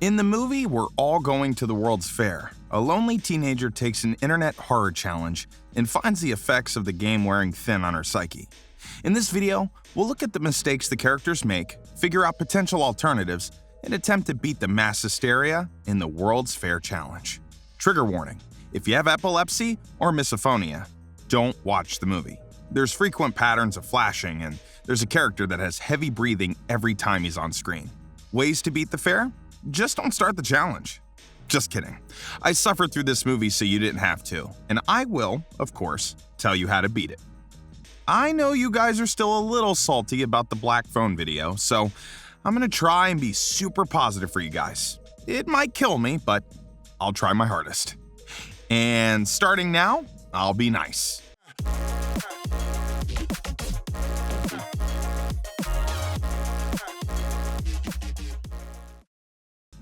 In the movie We're All Going to the World's Fair, a lonely teenager takes an internet horror challenge and finds the effects of the game wearing thin on her psyche. In this video, we'll look at the mistakes the characters make, figure out potential alternatives, and attempt to beat the mass hysteria in the World's Fair Challenge. Trigger warning: if you have epilepsy or misophonia, don't watch the movie. There's frequent patterns of flashing, and there's a character that has heavy breathing every time he's on screen. Ways to beat the fair? Just don't start the challenge. Just kidding. I suffered through this movie so you didn't have to, and I will, of course, tell you how to beat it. I know you guys are still a little salty about the black phone video, so I'm gonna try and be super positive for you guys. It might kill me, but I'll try my hardest. And starting now, I'll be nice.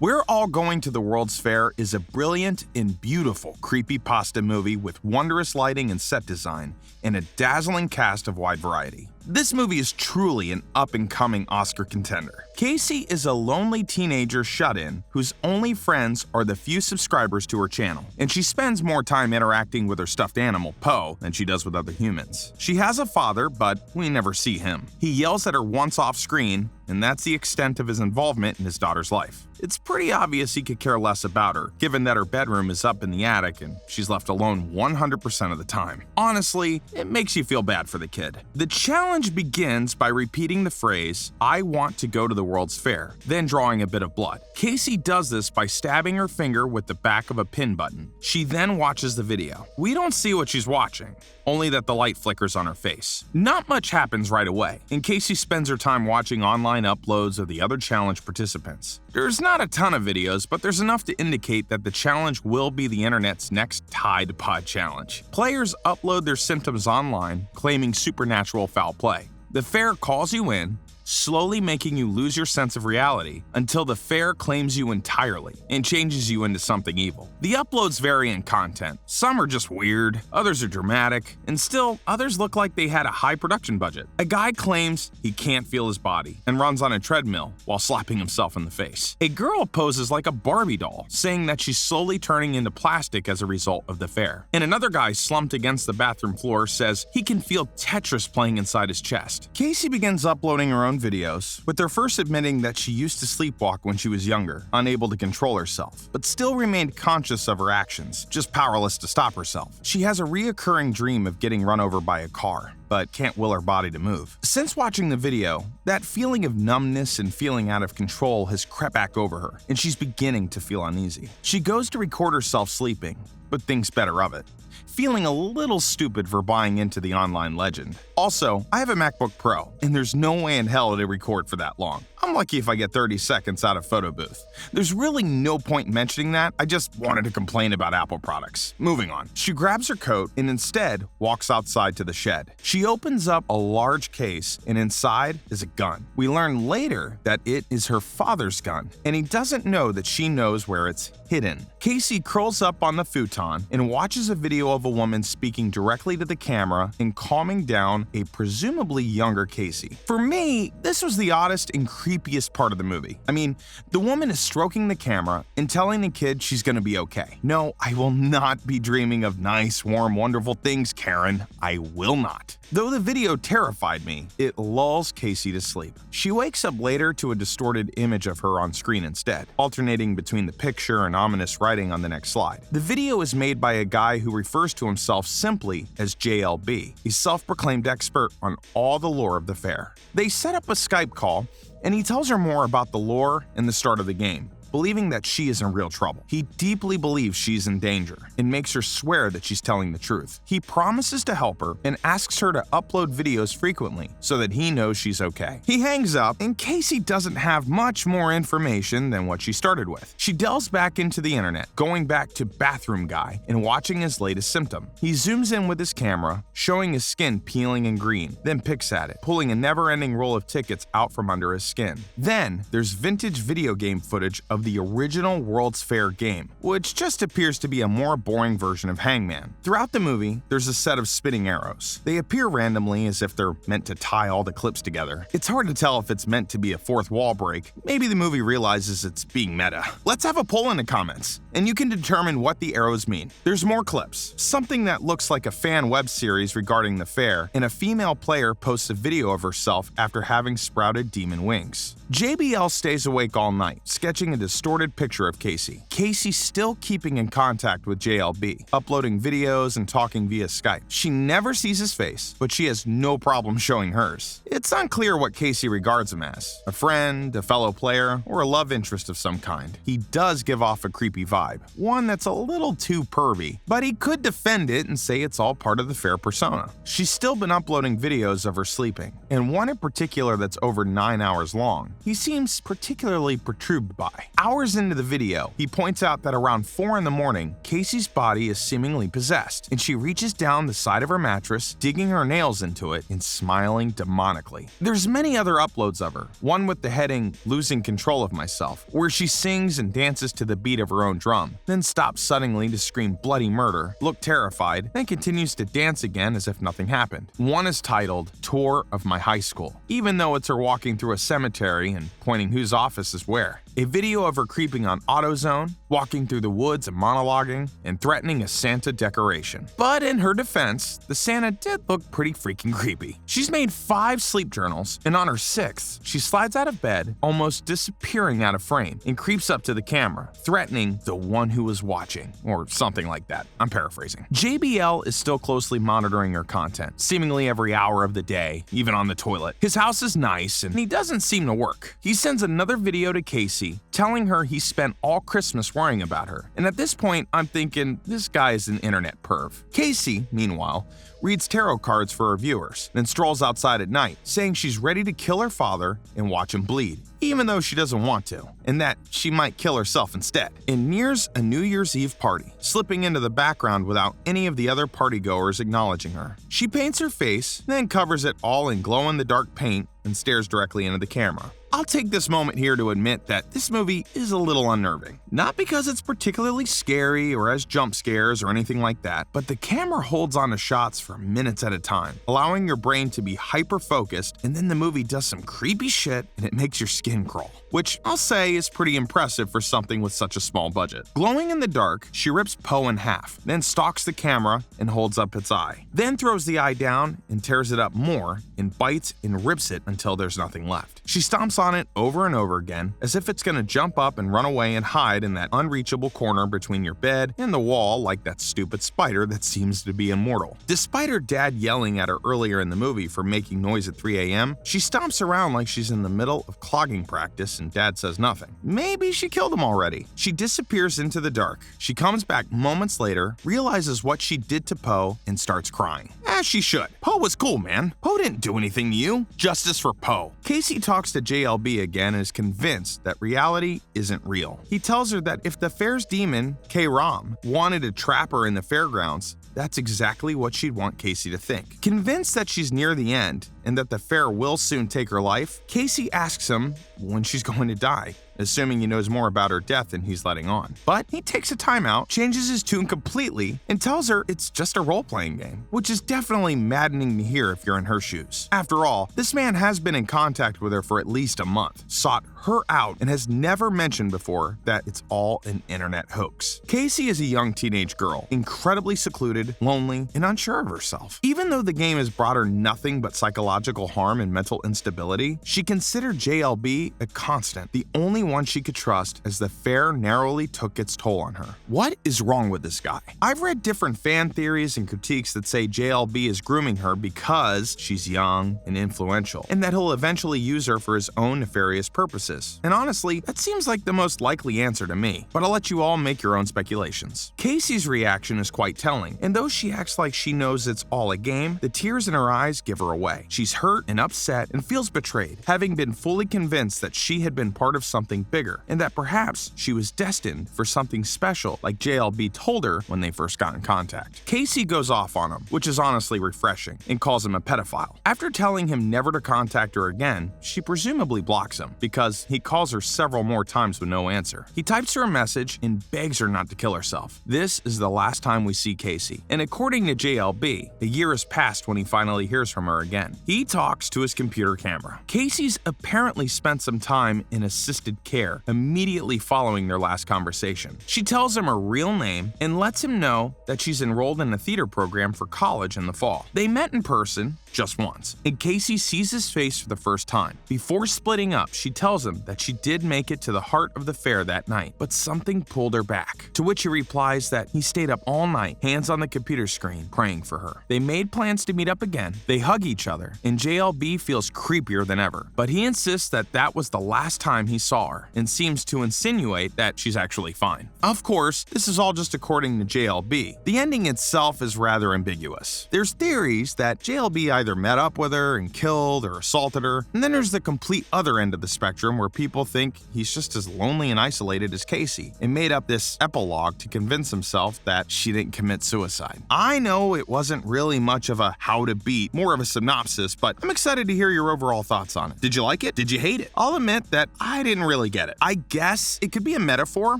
We're All Going to the World's Fair is a brilliant and beautiful creepypasta movie with wondrous lighting and set design, and a dazzling cast of wide variety. This movie is truly an up-and-coming Oscar contender. Casey is a lonely teenager shut-in whose only friends are the few subscribers to her channel, and she spends more time interacting with her stuffed animal, Poe, than she does with other humans. She has a father, but we never see him. He yells at her once off-screen, and that's the extent of his involvement in his daughter's life. It's pretty obvious he could care less about her, given that her bedroom is up in the attic and she's left alone 100% of the time. Honestly, it makes you feel bad for the kid. The challenge begins by repeating the phrase, "I want to go to the World's Fair," then drawing a bit of blood. Casey does this by stabbing her finger with the back of a pin button. She then watches the video. We don't see what she's watching, only that the light flickers on her face. Not much happens right away, and Casey spends her time watching online uploads of the other challenge participants. There's not a ton of videos, but there's enough to indicate that the challenge will be the internet's next Tide Pod challenge. Players upload their symptoms online, claiming supernatural foul play. The fair calls you in, slowly making you lose your sense of reality until the fair claims you entirely and changes you into something evil. The uploads vary in content. Some are just weird, others are dramatic, and still others look like they had a high production budget. A guy claims he can't feel his body and runs on a treadmill while slapping himself in the face. A girl poses like a Barbie doll, saying that she's slowly turning into plastic as a result of the fair. And another guy slumped against the bathroom floor says he can feel Tetris playing inside his chest. Casey begins uploading her own videos, with her first admitting that she used to sleepwalk when she was younger, unable to control herself, but still remained conscious of her actions, just powerless to stop herself. She has a reoccurring dream of getting run over by a car, but can't will her body to move. Since watching the video, that feeling of numbness and feeling out of control has crept back over her, and she's beginning to feel uneasy. She goes to record herself sleeping, but thinks better of it, feeling a little stupid for buying into the online legend. Also, I have a MacBook Pro, and there's no way in hell to record for that long. I'm lucky if I get 30 seconds out of photo booth. There's really no point mentioning that, I just wanted to complain about Apple products. Moving on. She grabs her coat and instead walks outside to the shed. She opens up a large case, and inside is a gun. We learn later that it is her father's gun, and he doesn't know that she knows where it's hidden. Casey curls up on the futon and watches a video of a woman speaking directly to the camera and calming down a presumably younger Casey. For me, this was the oddest and creepiest part of the movie. I mean, the woman is stroking the camera and telling the kid she's gonna be okay. No, I will not be dreaming of nice, warm, wonderful things, Karen. I will not. Though the video terrified me, it lulls Casey to sleep. She wakes up later to a distorted image of her on screen instead, alternating between the picture and ominous writing on the next slide. The video is made by a guy who refers to himself simply as JLB, a self-proclaimed expert on all the lore of the fair. They set up a Skype call, and he tells her more about the lore and the start of the game, believing that she is in real trouble. He deeply believes she's in danger and makes her swear that she's telling the truth. He promises to help her and asks her to upload videos frequently so that he knows she's okay. He hangs up, and Casey doesn't have much more information than what she started with. She delves back into the internet, going back to Bathroom Guy and watching his latest symptom. He zooms in with his camera, showing his skin peeling and green, then picks at it, pulling a never-ending roll of tickets out from under his skin. Then there's vintage video game footage of of the original World's Fair game, which just appears to be a more boring version of Hangman. Throughout the movie, there's a set of spinning arrows. They appear randomly as if they're meant to tie all the clips together. It's hard to tell if it's meant to be a fourth wall break. Maybe the movie realizes it's being meta. Let's have a poll in the comments, and you can determine what the arrows mean. There's more clips. Something that looks like a fan web series regarding the fair, and a female player posts a video of herself after having sprouted demon wings. JBL stays awake all night, sketching a distorted picture of Casey. Casey's still keeping in contact with JLB, uploading videos and talking via Skype. She never sees his face, but she has no problem showing hers. It's unclear what Casey regards him as: a friend, a fellow player, or a love interest of some kind. He does give off a creepy vibe, one that's a little too pervy, but he could defend it and say it's all part of the fair persona. She's still been uploading videos of her sleeping, and one in particular that's over 9 hours long. He seems particularly perturbed by. Hours into the video, he points out that around 4 in the morning, Casey's body is seemingly possessed, and she reaches down the side of her mattress, digging her nails into it and smiling demonically. There's many other uploads of her, one with the heading "Losing Control of Myself," where she sings and dances to the beat of her own drum, then stops suddenly to scream bloody murder, look terrified, then continues to dance again as if nothing happened. One is titled "Tour of My High School," even though it's her walking through a cemetery and pointing whose office is where. A video of her creeping on AutoZone, walking through the woods and monologuing, and threatening a Santa decoration. But in her defense, the Santa did look pretty freaking creepy. She's made 5 sleep journals, and on her 6th, she slides out of bed, almost disappearing out of frame, and creeps up to the camera, threatening the one who was watching, or something like that. I'm paraphrasing. JBL is still closely monitoring her content, seemingly every hour of the day, even on the toilet. His house is nice, and he doesn't seem to work. He sends another video to Casey, telling her he spent all Christmas worrying about her. And at this point, I'm thinking, this guy is an internet perv. Casey, meanwhile, reads tarot cards for her viewers, then strolls outside at night, saying she's ready to kill her father and watch him bleed, even though she doesn't want to, and that she might kill herself instead. And nears a New Year's Eve party, slipping into the background without any of the other partygoers acknowledging her. She paints her face, then covers it all in glow-in-the-dark paint and stares directly into the camera. I'll take this moment here to admit that this movie is a little unnerving. Not because it's particularly scary or has jump scares or anything like that, but the camera holds on to shots for minutes at a time, allowing your brain to be hyper-focused, and then the movie does some creepy shit and it makes your skin crawl, which I'll say is pretty impressive for something with such a small budget. Glowing in the dark, she rips Poe in half, then stalks the camera and holds up its eye, then throws the eye down and tears it up more and bites and rips it until there's nothing left. She stomps on it over and over again, as if it's gonna jump up and run away and hide in that unreachable corner between your bed and the wall like that stupid spider that seems to be immortal. Despite her dad yelling at her earlier in the movie for making noise at 3 a.m., she stomps around like she's in the middle of clogging practice and dad says nothing. Maybe she killed him already. She disappears into the dark. She comes back moments later, realizes what she did to Poe, and starts crying. As she should. Poe was cool, man. Poe didn't do anything to you. Justice for Poe. Casey talks to JLB again and is convinced that reality isn't real. He tells her that if the fair's demon, K-Ram, wanted to trap her in the fairgrounds, that's exactly what she'd want Casey to think. Convinced that she's near the end and that the fair will soon take her life, Casey asks him when she's going to die, assuming he knows more about her death than he's letting on. But he takes a timeout, changes his tune completely, and tells her it's just a role-playing game, which is definitely maddening to hear if you're in her shoes. After all, this man has been in contact with her for at least a month, sought her out, and has never mentioned before that it's all an internet hoax. Casey is a young teenage girl, incredibly secluded, lonely, and unsure of herself. Even though the game has brought her nothing but psychological harm and mental instability, she considered JLB a constant, the only one she could trust, as the fair narrowly took its toll on her. What is wrong with this guy? I've read different fan theories and critiques that say JLB is grooming her because she's young and influential, and that he'll eventually use her for his own nefarious purposes. And honestly, that seems like the most likely answer to me, but I'll let you all make your own speculations. Casey's reaction is quite telling, and though she acts like she knows it's all a game, the tears in her eyes give her away. She's hurt and upset and feels betrayed, having been fully convinced that she had been part of something bigger, and that perhaps she was destined for something special like JLB told her when they first got in contact. Casey goes off on him, which is honestly refreshing, and calls him a pedophile. After telling him never to contact her again, she presumably blocks him, because as he calls her several more times with no answer. He types her a message and begs her not to kill herself. This is the last time we see Casey, and according to JLB, a year has passed when he finally hears from her again. He talks to his computer camera. Casey's apparently spent some time in assisted care immediately following their last conversation. She tells him her real name and lets him know that she's enrolled in a theater program for college in the fall. They met in person just once, and Casey sees his face for the first time. Before splitting up, she tells him that she did make it to the heart of the fair that night, but something pulled her back, to which he replies that he stayed up all night, hands on the computer screen, praying for her. They made plans to meet up again. They hug each other, and JLB feels creepier than ever, but he insists that that was the last time he saw her, and seems to insinuate that she's actually fine. Of course, this is all just according to JLB. The ending itself is rather ambiguous. There's theories that JLB either met up with her and killed or assaulted her, and then there's the complete other end of the spectrum where people think he's just as lonely and isolated as Casey and made up this epilogue to convince himself that she didn't commit suicide. I know it wasn't really much of a how to beat, more of a synopsis, but I'm excited to hear your overall thoughts on it. Did you like it? Did you hate it? I'll admit that I didn't really get it. I guess it could be a metaphor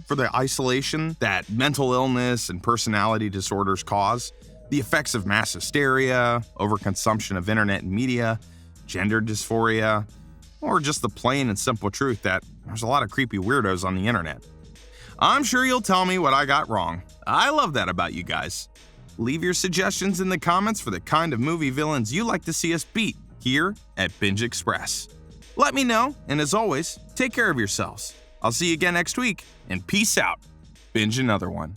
for the isolation that mental illness and personality disorders cause. The effects of mass hysteria, overconsumption of internet and media, gender dysphoria, or just the plain and simple truth that there's a lot of creepy weirdos on the internet. I'm sure you'll tell me what I got wrong. I love that about you guys. Leave your suggestions in the comments for the kind of movie villains you like to see us beat here at Bingexpress. Let me know, and as always, take care of yourselves. I'll see you again next week, and peace out. Binge another one.